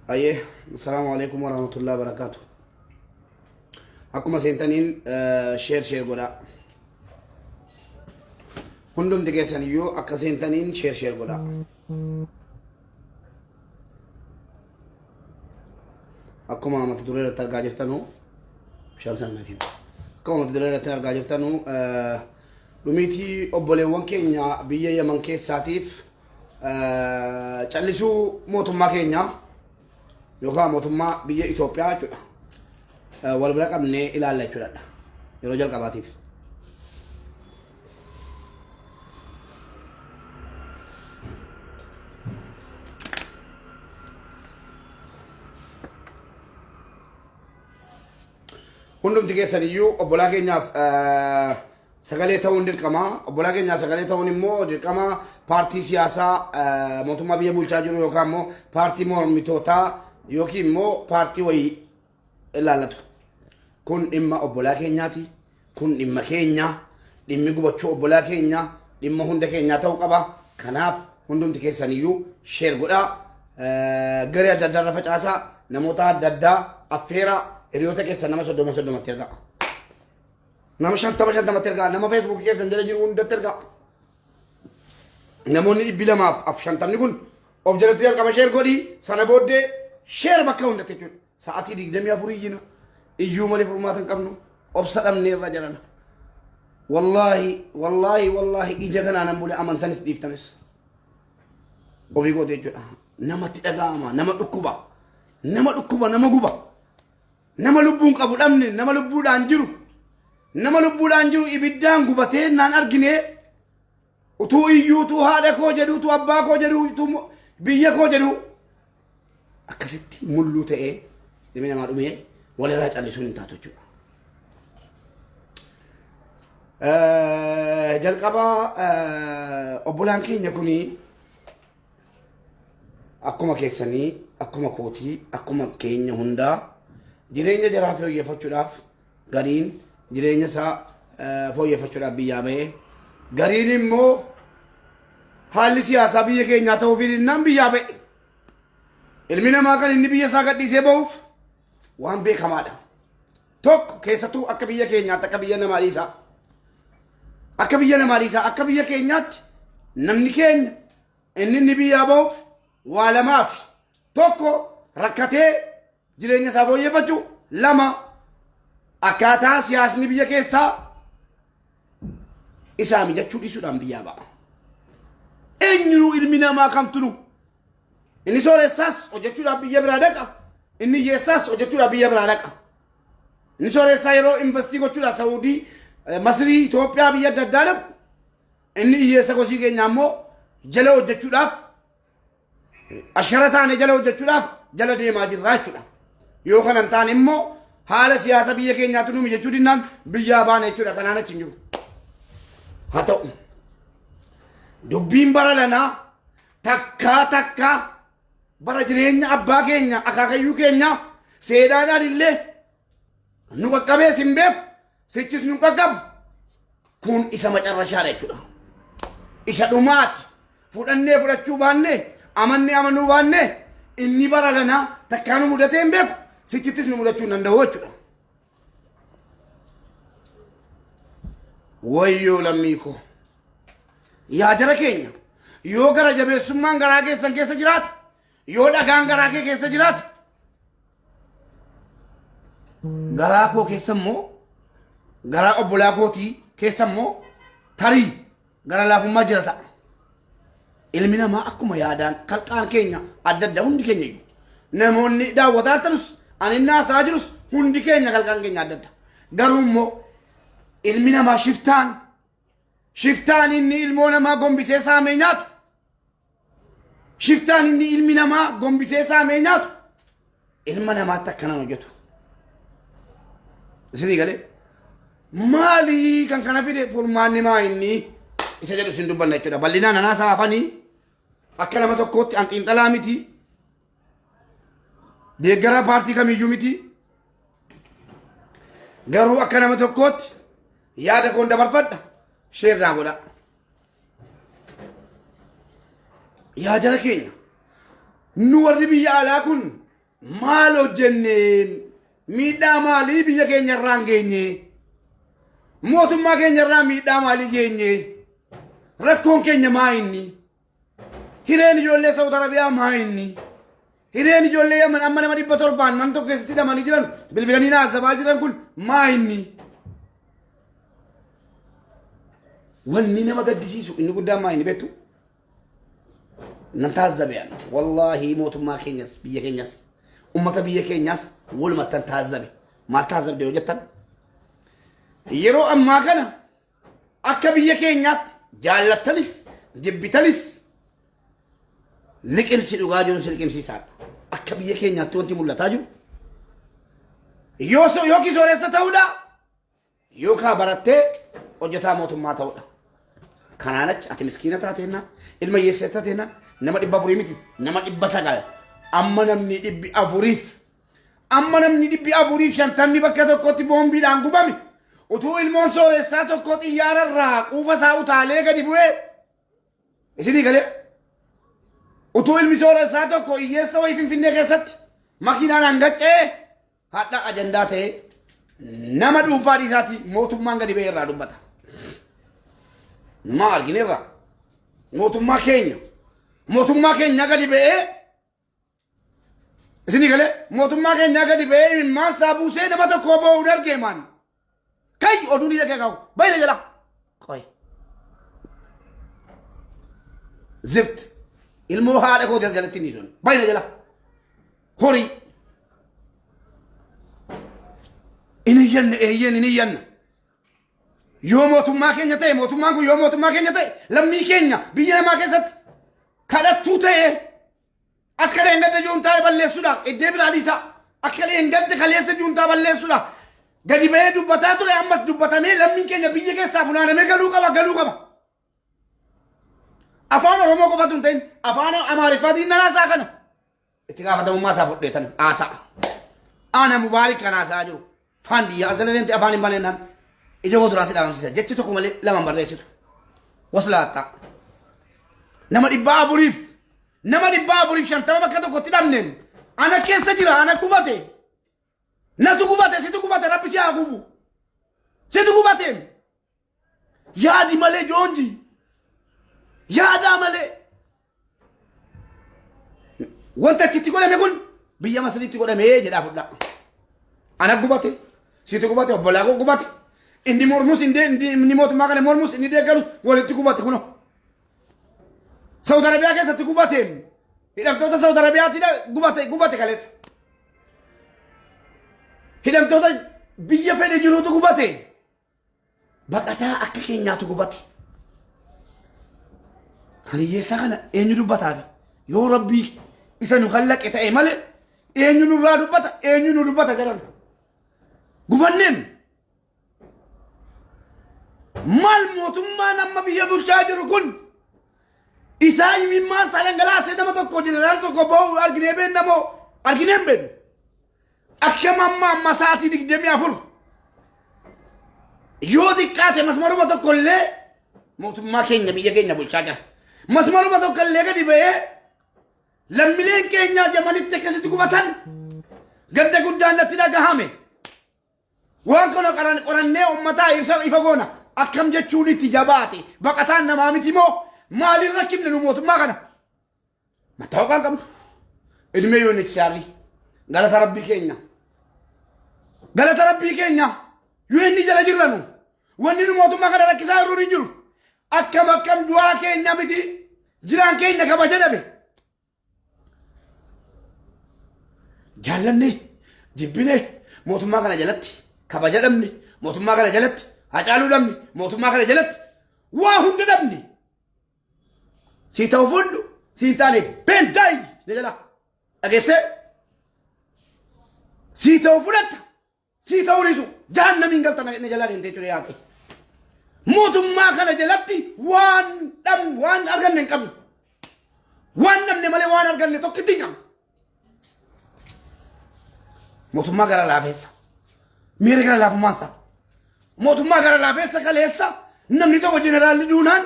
أيه السلام عليكم ورحمة الله وبركاته. أكما سنتين شير قدا هندم دقيقة سنيو أكا سنتين شير قدا أكما ما تدري ترجع جرتانو شال سنة كين أكما ما تدري ترجع جرتانو لوميتي أبولي وانكينيا بيجي يمن كيس ساتيف چالسو موتما كينيا yookaan mootummaa biyya Itoophiyaa jechuudha. Wal bira qabnee ilaalla jechuudha. Yeroo jalqabaatiif. Hundumti keessaniyyuu obbolaa keenyaaf sagalee ta'uun dirqama. Obbolaa keenyaaf sagalee ta'uun immoo dirqama paartii siyaasaa mootummaa biyya bulchaa jiru yookaan immoo paartii mormitootaa yookiin immoo paartii wayii ilaallatu. Kun dhimma obbolaa keenyaati. Kun dhimma keenya. Dhimmi gubachuu obbolaa keenya. Dhimma hunda keenyaa ta'uu qaba. Kanaaf hundumti keessaniyyuu sheer godhaa. Garee adda addaa irra facaasaa. Namoota adda addaa affeeraa hiriyoota keessa nama 30 ergaa. Nama 50 ergaa. Nama feesbuukii keessa jala jiru hundatti ergaa. Namoonni 250 kun of jalatti jalqaba sheer godhii sana booddee sheer bakka hundatti jechuudha. Sa'aatii 24 jina iyyuu malee furmaatan qabnu obsa dhabnee irra jirana. Wallaahi ija kanaan ammoo amantanis dhiiftanis. Ofii gootee jechuudha. Namatti dhaga'ama, nama dhukkuba, nama guba, nama lubbuun qabu dhabne, nama lubbuudhaan jiru ibiddaan gubatee naan arginee utuu iyyuu utuu haadha koo jedhu utuu abbaa koo jedhu utuu biyya koo jedhu akkasitti mulluu ta'ee ilmi namaa dhumee walirraa callisuun hin taatu jechuudha. Jalqaba obbolaan keenya kuni akkuma keessanii, akkuma kootii, akkuma keenya hundaa jireenya jaraa fooyyeffachuudhaaf gariin jireenya isaa fooyyeffachuudhaaf biyyaa ba'ee gariin immoo haalli siyaasaa biyya keenyaa ta'uufiin innaan biyyaa ba'e. Ilmi namaa kan inni biyya isaa gadhiisee ba'uuf waan beekamaadha. Tokko keessattuu akka biyya keenyaatti akka biyya namaa dhiisaa. Akka biyya keenyaatti namni keenya inni biyyaa ba'uuf waa lamaaf. Tokko rakkatee jireenya isaa fooyyeffachuu. Lama akkaataa siyaasni biyya keessaa isaa mijachuu dhiisuudhaan biyyaa ba'a. Eenyunuu ilmi namaa kamtunu inni sooressaas hojjechuudhaaf biyya biraa dhaqa. Inni hiyyeessaas hojjechuudhaaf biyya biraa dhaqa. Inni sooressaa yeroo investii gochuudhaaf Saawudii, Masrii, Itoophiyaa biyya adda addaa dhabu. Inni hiyyeessa gosii keenya ammoo jala hojjechuudhaaf ashkara taane jala hojjechuudhaaf jala deemaa jirra jechuudha. Yoo kana hin taane immoo haala siyaasa biyya keenyaatu nu mijachuu dinnaan biyyaa baana jechuudha. Kanaan achi hin jiru. Haa ta'u dubbiin bara lanaa takkaa bara jireenya abbaa keenya akaakayyuu keenya seedhaadhaan illee nu qaqqabee sin beeku sichis nu qaqqabu kun isa macarrashaadha jechuudha. Isa dhumaati fudhannee fudhachuu baannee amannee amanuu baannee inni bara lanaa takkaa nu mudatee hin beeku sichittis nu mudachuu hin danda'u jechuudha. Wayyoo lammii koo yaa jara keenya yoo gara jabeessummaan garaa keessan keessa jiraate yoo dhagaan garaa kee keessa jiraate garaa koo keessa immoo garaa obbolaa kootii keessa immoo tarii gara laafummaa jira ta'a. ilmi namaa akkuma yaadaan kalqaan keenya adda adda hundi keenya iyyuu namoonni daawwataa jirus ani naasaa jirus hundi keenya kalqaan keenya adda adda garuu immoo ilmi namaa shiftaan inni ilmoo namaa gombisee saamee nyaatu shiftaan inni ilmi namaa gombisee saamee nyaatu ilma namaatti akkana hojjetu isinii galee maalii kan kana fide furmaanni maa inni isa jedhu isin dubbanna jechuudha bal'inaan anaa saafanii akka nama tokkootti an xiinxalaa miti deeggara paartii kamiyyuu miti garuu akka nama tokkootti yaada koon dabarfadha sheerraa godha yaa jara keenya nu warri biyya alaa kun maal hojjenne miidhaa maalii biyya keenya irraan geenye mootummaa keenya irraa miidhaa maalii geenye rakkoon keenya maa inni hireen ijoollee Saawud Arabiyaa maa inni hireen ijoollee Yaman amma nama 700 man tokko keessatti hidhamanii jiran bilbilanii naasabaa jiran kun maa inni wanni nama gaddisiisu inni guddaan maa inni beektu nan taazzabean wallaahi mootummaa keenyas biyya keenyas ummata biyya keenyas walumattan taazzabe maal taazzabde yoo jettan yeroo ammaa kana akka biyya keenyaatti jaallattanis jibbitanis liqimsi dhugaa jiru si liqimsiisaadha akka biyya keenyaatti wanti mul'ataa jiru yookiin sooressa ta'uudha yookaan barattee hojjetaa mootummaa ta'uudha kanaan achi ati miskiina taateenna ilma hiyyeessa taateenna nama 400 miti nama 900 amma namni 450 bakka tokkotti boombiidhaan gubame utuu ilmoon sooressaa tokko xiyyaararraa quufa isaa utaalee gadi bu'ee isinii galee utuu ilmi sooressaa tokko hiyyeessa wayii Finfinnee keessatti makiinaan hangaccee hadha ajandaa ta'ee nama dhuunfaa isaati mootummaan gadi ba'ee irraa dubbata maa argineerra mootummaa keenya gadi ba'ee isinii galee mootummaa keenya gadi ba'ee imimmaan isaa buusee nama tokko ba'uun argeemaan kai oduun ija kee qabu bayna jala qoy zift ilmoo haadha kootii as jalatti ni sun bayna jala horii ini iyyanna yoo mootummaa keenya ta'e mootummaan kun yoo mootummaa keenya ta'e lammii keenya biyya namaa keessatti kadhattuu ta'e akka leengadda juuntaa balleessuudha iddee bilaadhiisa akka leengadda kaleessa juuntaa balleessuudha gadi ba'ee dubbataa ture ammas dubbatamee lammiin keenya biyya keessaa funaanamee galuu qaba afaan oromoo qofatu hin ta'in afaan amaariffaatiin nanaasaa kana itti gaafatamummaa isaa fudheetan haasa'a ana mubaarik kan haasa'aa jiru faandiyyaa azalaleenti afaan hin baleennan ija koo duraan si dhaamsisa jechi tokko malee lamaan barreessitu waslaaxaa nama 450 bakka tokkotti dhabneen ana keessa jira ana qubate natu qubate situ qubate rabbi si haa gubu situ qubate yaadi malee joonji yaadaa malee wanta achitti godhame kun biyya masriitti godhamee jedhaa fudha ana qubate situ qubate obbolaa koo qubate inni mormus inni mootummaa kana mormus inni deeggarus walitti qubate kuno Saawud Arabiyaa keessatti qubate hidhamtoota Saawud Arabiyaatti qubate kaleessa hidhamtoota biyya fedhe jiruutu qubate baqataa akka keenyaatu qubate kan hiyyeessaa kana eenyu dubbataafi yoo rabbii isa nu kallaqe ta'e malee eenyu nurraa dubbata eenyu nu dubbata jedhan gubanneem maal mootummaan amma biyya bulchaa jiru kun isaa himimmaan salangalaasee nama tokko jeneraal tokko ba'u arginee beennamoo argineen beennu akkam amma sa'aatii 24 yoo xiqqaate masmaruma tokko illee mootummaa keenya biyya keenya bulchaa jira masmaruma tokko illee gadi ba'ee lammileen keenya jamanitti akkasitti qubatan gadda guddaan natti dhagahame waan kana qorannee ummataa ifa goona akkam jechuun itti jabaate baqataan namaa miti moo maaliin rakkifne nu mootummaa kana mattaawaqaan qabnu ilmee yoo nichisaarri galata rabbii keenya yoo inni jala jirranu wanni nu mootummaa kana rakkisaa jirru ni jiru akkam du'aa keenya miti jiraan keenya kabaja dhabe jaallanne jibbine mootummaa kana jalatti kabaja dhabne mootummaa kana jalatti hacaaluu dhabne mootummaa kana jalatti waa hunda dhabne si ta'u fudhu si taane bentaayi ne jala dhageesse si ta'u fudhatta si ta'u risu jahannamiin galta ne jala deemtee ture yaaqe mootummaa kana jalatti waan arganne hin qabne waan namne malee waan arganne tokkitti hin qabne mootummaa gara laafeessa miira gara laafummaansa mootummaa gara laafeessa kaleessa namni tokko jeneraalli duunaan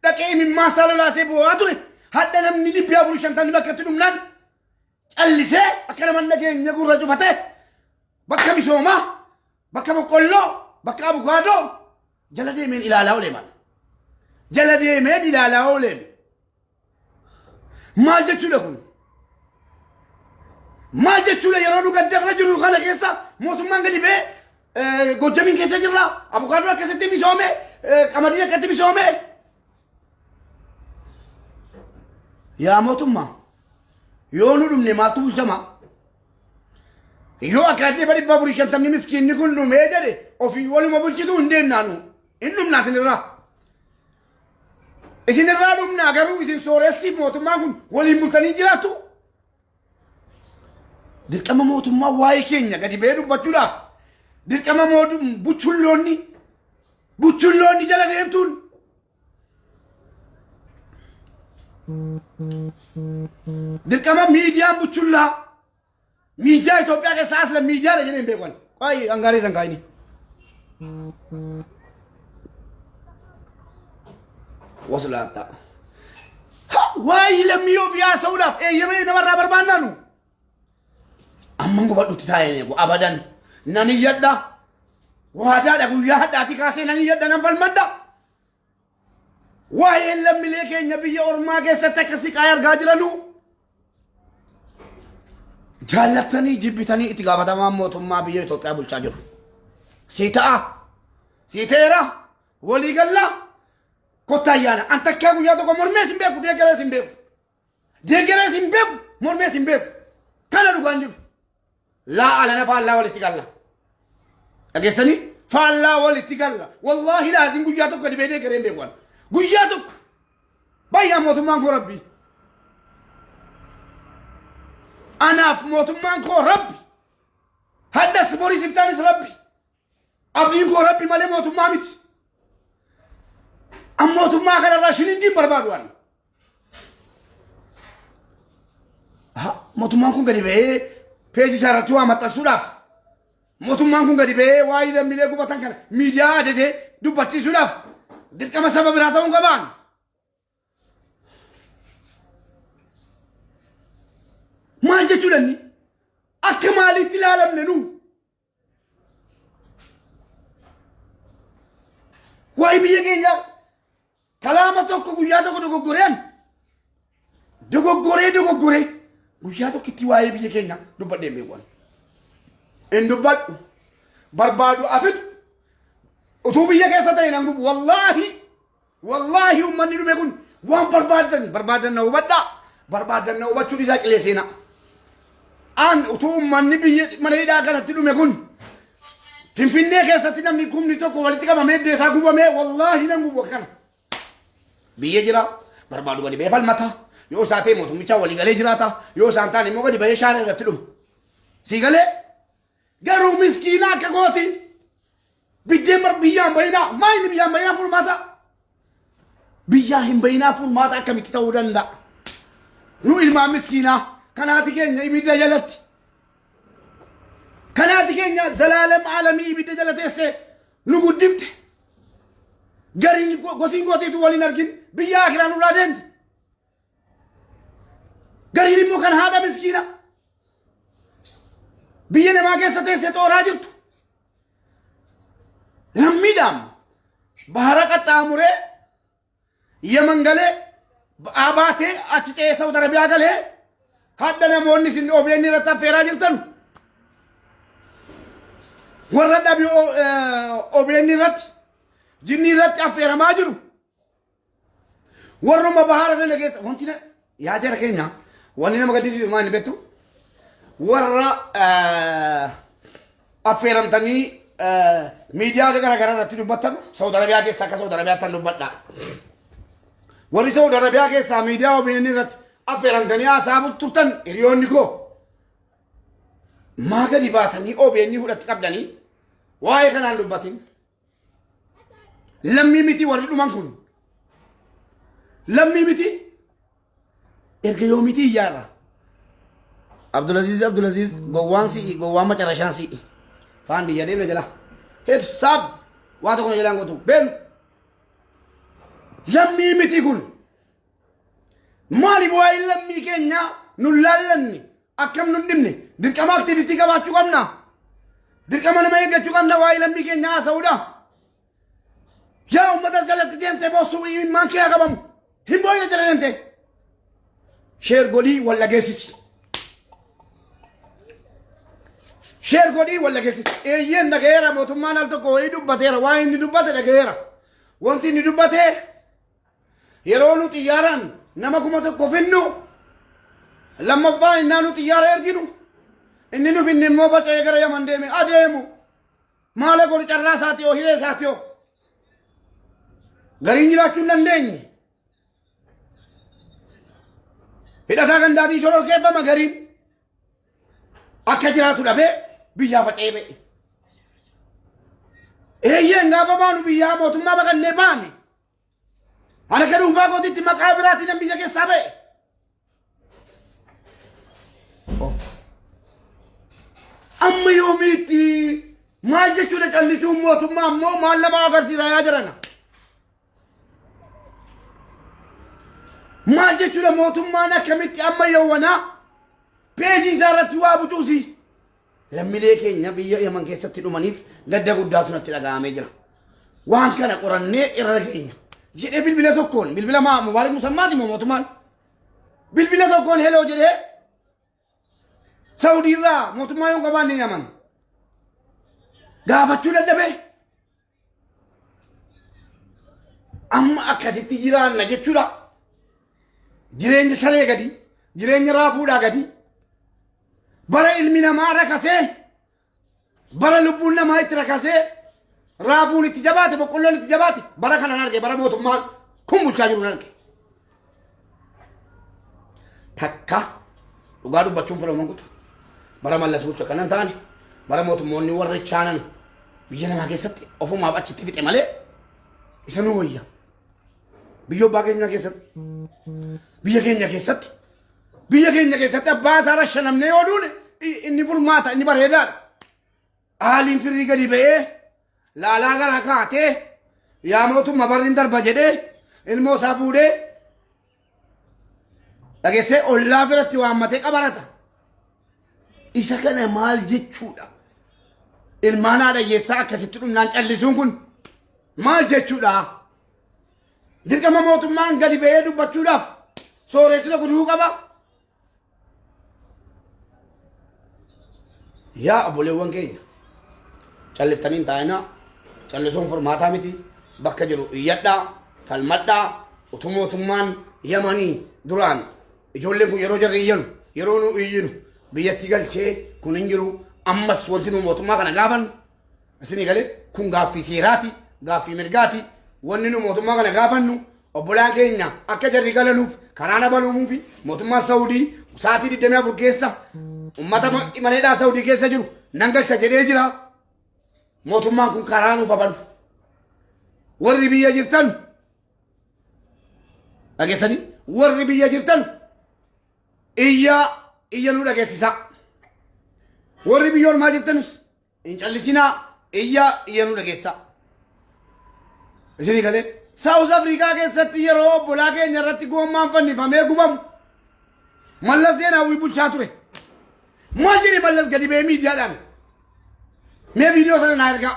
dhaqee imimmaansaa lolaasee bu'aa ture hadda namni 450 bakka itti dhumnaan callisee akka nama nageenya gurra cufatee bakka misoomaa bakka boqqolloo bakka abukaadoo jala deemeen ilaalaa ooleman jala deemeen ilaalaa ooleem maal jechuudha kun maal jechuudha yeroo nu gaddarra jiru kana keessa mootummaan gadi bee Gojjamiin keessa jirra abukaadoo akkasitti misoome qamadiin akkatti misoome yaa mootummaa yoo nu dhumne maaltu bulchama yoo akaadee bari 450 miskiinni kun dhumee jedhe ofii waluma bulchitu hin deemnaanu hin dhumnaa isinirraa dhumnaa garuu isin sooressiif mootummaan kun waliin bultanii jiraattu dirqama mootummaa waa'ee keenya gadi bee dubbachuudhaaf dirqama buchulloonni jala deemtuun dirqama miidiyaan buchullaa miidiyaa Itoophiyaa keessaa asla miidiyaa jedhee hin beekan waa'ee hangaarii dangaa'ini waslaata waa'ee lammii ofii haasa'uudhaaf eeyyamee namarraa barbaannaanu amman gubadhutti taa'ee eegu abadan nan iyyadha waadaadha guyyaa hadhaati kaasee nan iyyadha nan falmadha waa'ee lammiilee keenya biyya ormaa keessatti akka siqaa argaa jiranu jaallattanii jibbitanii itti gaafatamaan mootummaa biyya Itoophiyaa bulchaa jiru si ta'a si ta'eera walii galla kottaa ayyaana an takkaa guyyaa tokko mormees hin beeku deeggarees hin beeku mormees hin beeku kana dhugaan jiru laa alana faallaa walitti galla dhageessanii faallaa walitti galla wallaahi laazim guyyaa tokko dibee deeggaree hin beeku guyyaa tokko baay'aa mootummaan koo rabbii anaaf mootummaan koo rabbi haddas boris iftaanis rabbi abdiin koo rabbi malee mootummaa miti an mootummaa kanarraa shilingiin barbaadu an mootummaan kun gadi ba'ee peeji isaa irratti waa maxxansuudhaaf mootummaan kun gadi ba'ee waa'ee lammiilee gubatan kana miidiyaa ajajee dubbachiisuudhaaf dirqama saba biraa ta'uun qabaan maal jechuudhanni akka maaliitti ilaalamne nu waa'ee biyya keenya kalaama tokko guyyaa tokko dogoggoree guyyaa tokkitti waa'ee biyya keenya dubbadhee beekuun in dubbadhu barbaadu afitu utuu biyya keessa ta'e nan gubu wallaahi ummanni dhume kun waan barbaadan na hubadhaa barbaadan na hubachuun isaa qileesseena an utuu ummanni biyya mana hidhaa kanatti dhume kun Finfinnee keessatti namni kumni tokko walitti qabamee deesaa gubamee wallaahi nan gubu akkana biyya jira barbaadu gadi bee falmata yoo isaa ta'e mootummicha walii galee jiraata yoo isaan ta'an immoo gadi ba'ee shaara irratti dhuma sii galee garuu miskiina akka gooti biddeen biyyaan bayinaa maayini biyyaan bayinaa furmaata biyyaa hin bayinaa furmaata akkamitti ta'uu danda'a nu ilmaan miskiinaa kanaati keenya ibidda jalatti kanaati keenya zalaalam aalamii ibidda jala teessee nu guddifte gariin gotiin gootiitu waliin argin biyya akiraan nurraa deemte gariin immoo kan haadha miskiina biyya namaa keessa teessee xooraa jirtu lammiidhaan bahara qaxxaamuree Yaman galee baatee achi ce'ee Saawud Arabiyaa galee hadda namoonni isin OBN irratti affeeraa jirtan warra dhabii OBN irratti jinni irratti affeeramaa jiru warruma bahara sana keessa wanti yaa jara keenya wanni nama gaddisiisu maal beektu warra affeeramtanii miidiyaa garaagaraa irratti dubbatan Saudi Arabiyaa keessa akka Saudi Arabiyaatti dubbadha. Warri Saudi Arabiyaa keessa miidiyaa OBN irratti affeeramtanii haasaa turtan hiriyoonni koo maa gadi baatanii OBN fudhatti qabdanii waa'ee kanaan dubbatin. Lammii miti warri dhuman kun. Lammii miti erga yoo miti iyyaarra. Abdulaziz gowwaan si'i gowwaan macarashaan si'i. Faan biyya deemne jala. Heet saab waa tokko na jalaan gootu beenu. Lammii miti kun. Maaliif waa'ee lammii keenya nu laallanne akkam nu dhimne dirqama aktivistii qabaachuu qabna. Dirqama nama eeggachuu qabna waa'ee lammii keenya haasa'uudha. Yaa uummata jalatti deemtee boosuu maan kee qabamu. Hin boo'ine jala deemtee. Sheer godhii walla geessisi. Sheer godhii walla geessisi. Eeyyeen dhagayeera mootummaan al tokko wayii dubbateera waa inni dubbate dhagayeera. Wanti inni dubbate yeroo nu xiyyaaraan nama kuma tokko finnu lammaffaan innaa nu xiyyaara erginu inni nu finne immoo faca'ee gara Yaman deeme adeemu maala godhu carraa isaati yoo hiree isaati yoo gariin jiraachuu hin dandeenye hidhataa gandaatiin shororkeeffama gariin akka jiraatu dhabee biyyaa faca'ee ba'e. Eeyyeen gaafa baanu biyyaa mootummaa baqannee baane ana ka dhuunfaa kootiitti maqaa biraatiin nan biyya keessaa ba'e. Amma yoomiitti maal jechuudha callisuun mootummaa ammoo maal nama agarsiisaa yaa jirana. Maal jechuudha mootummaan akkamitti amma yawwanaa peejii isaa irratti waa bucuusi. Lammiilee keenya biyya Yaman keessatti dhumaniif gadda guddaatu natti dhaga'amee jira. Waan kana qorannee irra keenya. Jedhee bilbila tokkoon bilbila mubaarak musammaati moo mootummaan bilbila tokkoon heloo jedhee Saudi irraa mootummaa yoo qabaanne Yaman gaafachuu dadhabee amma akkasitti jiraanna jechuudha. Jireenya saree gadi jireenya raafuudhaa gadi bara ilmi namaa rakasee bara lubbuun namaa itti rakasee raafuun itti jabaate boqqolloon itti jabaate bara kanan arge bara mootummaan kun bulchaa jiru arge. Takka dhugaa dubbachuun fedhamu guutu bara mallas bulcha kanan taane bara mootummoonni warri chaanan biyya namaa keessatti ofumaaf achitti fixe malee isa nu wayya. Biyya abbaa keenya keessatti biyya keenya keessatti abbaa isaa rashanamnee yoo duune inni furmaata inni bareedaadha. Haaliin firrii gadi ba'ee laalaa gara kaatee yaa mootummaa barri darba jedhee ilmoo isaa fuudhee dhageessee ollaa biratti waammatee qabarata. Isa kana maal jechuudha? Ilmaan haadha hiyyeessaa akkasitti dhumnaan callisuun kun maal jechuudha? Dirqama mootummaan gadi ba'ee dubbachuudhaaf sooressina guduu qaba. Yaa obboleewwan keenya calliftanii hin taa'inaa. Callisuun furmaataa miti bakka jiru iyyadhaa falmadhaa utuu mootummaan Yamanii duraan ijoolleen kun yeroo jarri iyyanu yeroo nu iyyinu biyyatti galchee kun hin jiru ammas wanti nu mootummaa kana gaafan isinii galee kun gaaffii seeraati gaaffii mirgaati wanni nu mootummaa kana gaafannu obbolaan keenya akka jarri galanuuf karaa nabaluumuu fi mootummaa Saudii sa'aatii 24 keessa ummata imaleedhaa Saudii keessa jiru nan galcha jedhee jira. Mootummaan kun karaa nuuf abanu warri biyya jirtan dhageessanii warri biyya jirtan iyya nu dhageessisa. Warri biyya ormaa jirtanus hin callisinaa iyya nu dhageessa. Isinii galee Saawuz Afrikaa keessatti yeroo obbolaa keenya irratti goommaan fannifamee gubamu Mallas Zeenaawwii bulchaa ture. Maal jedhe Mallas gadi ba'ee miidiyaadhaan mee viidiyoo sana naa ergaa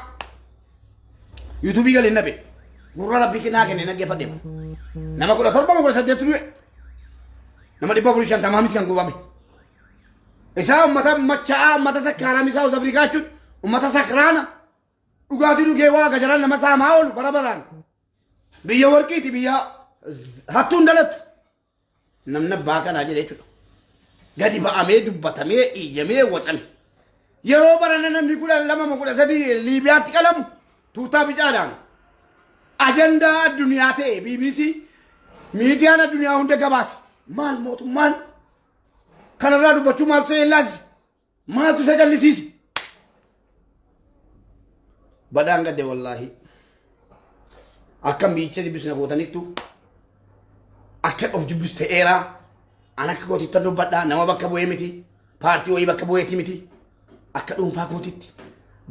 yuutuubii galee nabe gurra rabbii kennaa kenne naggeeffadheema nama 17 du'e nama 450 miti kan gubame isaa ummata macha'aa ummata sakkaaramii Saawuz Afrikaa jechuun ummata sakraana dhugaatii dhugee waa gajaraan nama saamaa oolu bara baraan biyya warqiiti biyya hattuun dhalatu namni abbaa kanaa jedhe jechuudha. Gadi ba'amee dubbatamee iyyamee wacame. Yeroo barana namni 12 Liibiyaatti qalamu tuutaa bicaadhaan ajandaa addunyaa ta'e BBC miidiyaan addunyaa hunda gabaasa. Maal mootummaan kanarraa dubbachuu maaltu eellaasi? Maaltu isa jallisiisi? Badaan gadde wallaahi. Akkam biicha jibbisne gootanittu akka of jibbis ta'eeraa an akka kootitti dubbadhaa nama bakka bu'ee miti paartii wayii bakka bu'eeti miti akka dhuunfaa kootitti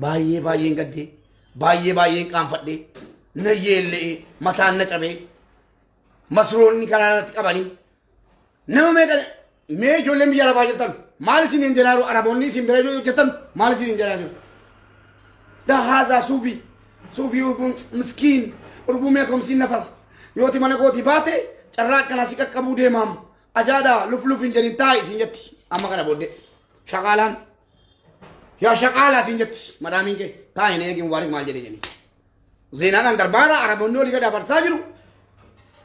baay'een gaddee baay'een qaanfadhee na yeellee mataan na cabee masroonni karaa irratti qabanii nama mee ijoolleen biyya arabaa jettan maal isin hin jalaaru araboonni isin bira jettan maal isin hin jalaaru haazaa suubii miskiin urbumee komsiin nafar yooti mana kooti baate carraa akkanaa si qaqqabuu deemaam ajaadhaa luf hin jedhin taa'i isin jetti amma kana booddee shaqaalaan yaa shaqaalaa isin jetti madaamiin kee taa'in eegin waarik maal jedhe jedhanii zeenaadhaan darbaara araboonni olii gadi abarsaa jiru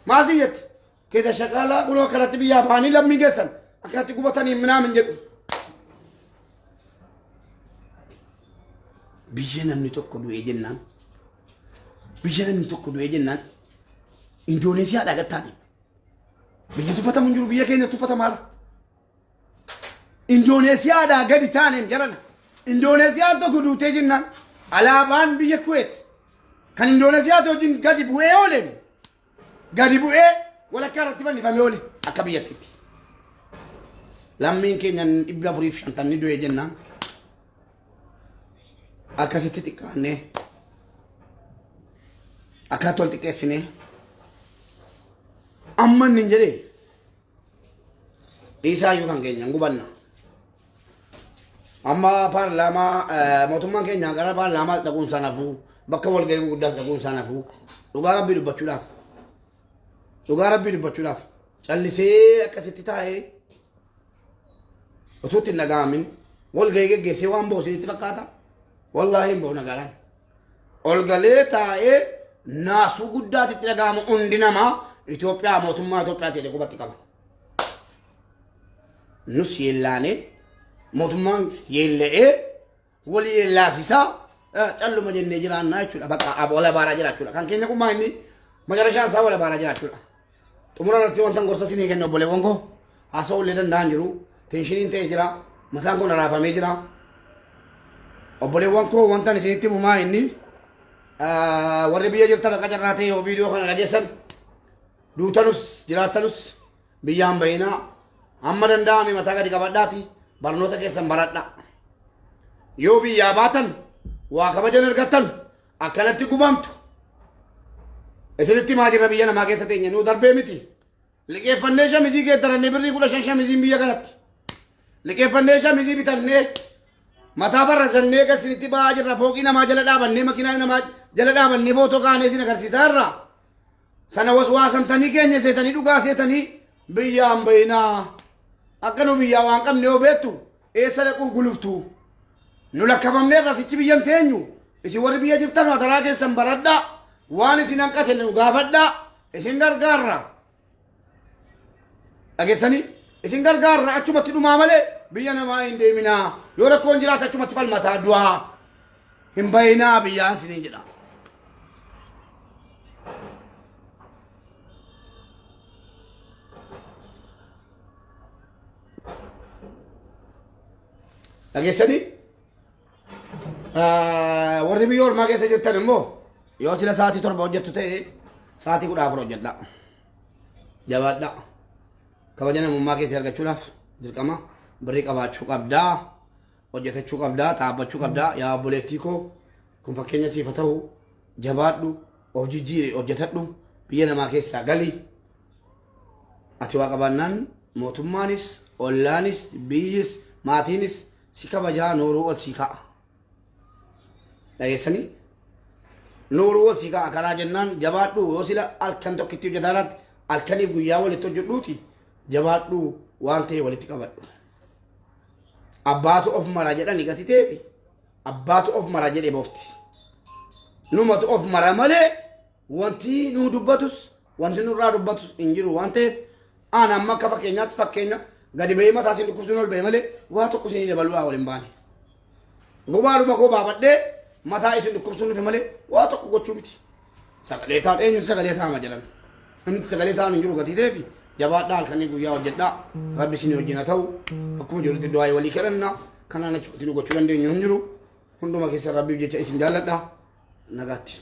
maasii jetti keessa shaqaalaa kunoo kanatti biyyaa bahanii lammii geessan akkatti gubatanii minaamin jedhu biyya namni tokko du'ee jennaan Indoneesiyaadhaa gattaani biyya tuffatamu hin jiru biyya keenya tuffatamaa Indoneesiyaadhaa gadi taaneen jaran Indoneesiyaan tokko duutee jennaan alaabaan biyya Kuwait kan Indoneesiyaa wajjin gadi bu'ee ooleen gadi bu'ee walakkaa irratti fannifamee oole akka biyyattitti lammiin keenya 450 du'ee jennaan akkasitti xiqqaannee akkaatti wal xiqqeessinee amma inni hin jedhee dhiisaayyuu kan keenya hin gubanna amma paarlaamaa mootummaan keenya gara paarlaamaa dhaquun isaa nafuu bakka walgahii guddaas dhaquun isaa nafuu dhugaa rabbii dubbachuudhaaf callisee akkasitti taa'ee utuutti hin dhaga'amin walgahii geggeessee waan boosinitti fakkaata wallaahi hin bo'u nagaadhaan ol galee taa'ee naasuu guddaatitti dhaga'amu hundi namaa Itoophiyaa mootummaa Itoophiyaa ta'e qubatti qaba. Nus yeellaanee mootummaan yeellee wali yeellaasisaa calluma jennee jiraannaa jechuudha. Bakka wala baaraa jiraachuudha. Kan keenya kun maa inni magarashaan isaa wala baaraa jiraachuudha. Xumura irratti wanta gorsa sinii kenna obboleewwan koo haasa'uu illee danda'an jiru. Tenshiniin ta'e jira. Mataan kun raafamee jira. Obboleewwan koo wanta isinitti himu maa inni warri biyya jirtan akka carraa ta'e viidiyoo kana dhageessan duutanus jiraatanus biyyaan bayinaa amma danda'ame mataa gadi qabadhaati barnoota keessan baradha yoo biyyaa baatan waa kabajan argattan akkanatti gubamtu isinitti maa jirra biyya namaa keessa teenya nuu darbee miti liqeeffannee shamizii geeddarannee birrii 15 shamiziin biyya kanatti liqeeffannee shamizii bitannee mataa barrasannee gasinitti ba'aa jirra fooqii namaa jala dhaabannee makiinaa namaa jala dhaabannee footoo kaanee isin agarsiisaa irraa sana waswaasamtanii keenya seetanii dhugaa seetanii biyyaan bayinaa akka nu biyyaa waan qabne yoo beektu eessa dhaquu guluftu nu lakkafamnee rasichi biyyan teenyu isin warri biyya jirtan mataraa keessan baradhaa waan isin hanqate nu gaafadhaa isin gargaarra dhageessanii isin gargaarra achumatti dhumaa malee biyya namaa hin deeminaa yoo rakkoon jiraata achumatti falmataa du'aa hin bayinaa biyyaan siniin jedha dhageessanii warri biyya ormaa keessa jirtan immoo yoo sila sa'aatii 7 hojjettu ta'e sa'aatii 14 hojjedha jabaadha kabaja namummaa keessatti argachuudhaaf dirqama birrii qabaachuu qabdaa hojjetachuu qabdaa dhaabbachuu qabdaa yaa obboleettii koo kun fakkeenya siif haa ta'u jabaadhu of jijjiiri hojjetadhu biyya namaa keessaa galii ati waa qabaannaan mootummaanis ollaanis biyyis maatiinis si kabajaa nooruu ol sii ka'a dhageessanii nooruu ol sii ka'a kanaa jennaan jabaadhu yoo sila halkan tokkitti hojjetaarratti halkaniif guyyaa walitti hojjedhuuti jabaadhu waan ta'e walitti qabadhu abbaatu of mara jedhani gati ta'e abbaatu of mara jedhe boofti numatu of mara malee wanti nu dubbatus wanti nurraa dubbatu hin jiru waan ta'eef aan amma akka fakkeenyaatti fakkeenya gadi bahee mataa isin dhukkubsuun ol bahee malee waa tokko isin dabaluu wal hin baane. Gobaadhuma koo baafadhee mataa isin dhukkubsuun dhufe malee waa tokko gochuu miti. Sagalee ta'an eenyutu sagalee ta'ama jedhan. Namni sagalee ta'an hin jiru gatii ta'eefi jabaadhaa halkanii guyyaa hojjedhaa rabbi isin wajjin haa ta'u akkuma jirutti du'aa walii kadhannaa kanaan achi gochuu dandeenyu hin jiru hunduma keessa rabbiif jecha isin jaalladhaa nagaatti.